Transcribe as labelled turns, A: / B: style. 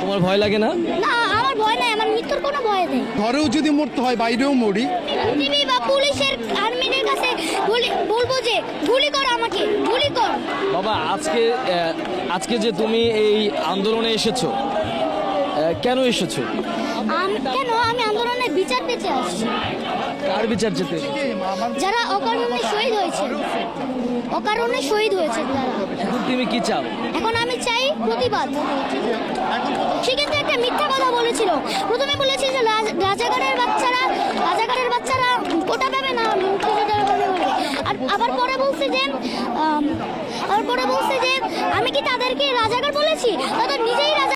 A: তোমার ভয় লাগে না?
B: না, আমার ভয় নাই, আমার মৃত্যুর কোনো ভয় নেই।
C: ঘরেও যদি মরতে হয় বাইরেও মরি।
B: টিভি বা পুলিশের আর্মিদের কাছে বলবো যে গুলি কর, আমাকে গুলি কর।
A: বাবা, আজকে যে তুমি এই আন্দোলনে এসেছো, কেন এসেছো?
B: কেন? আমি আন্দোলনের বিচার পেতে আসছি।
A: কার বিচার চেতে?
B: যারা অকারণে শহীদ হয়েছে, অকারণে শহীদ হয়েছে তারা।
A: এখন তুমি কি চাও?
B: এখন আমি চাই প্রতিবাদ। সে কিন্তু একটা মিথ্যা কথা বলেছিল। প্রথমে বলেছিল যে রাজাকারের বাচ্চারা কোটা পাবে না, মুক্তিযোদ্ধারা পাবে বলে। আর আবার পরে বলছে যে আমি কি তাদেরকে রাজাকার বলেছি? তাদের নিজেই রাজা।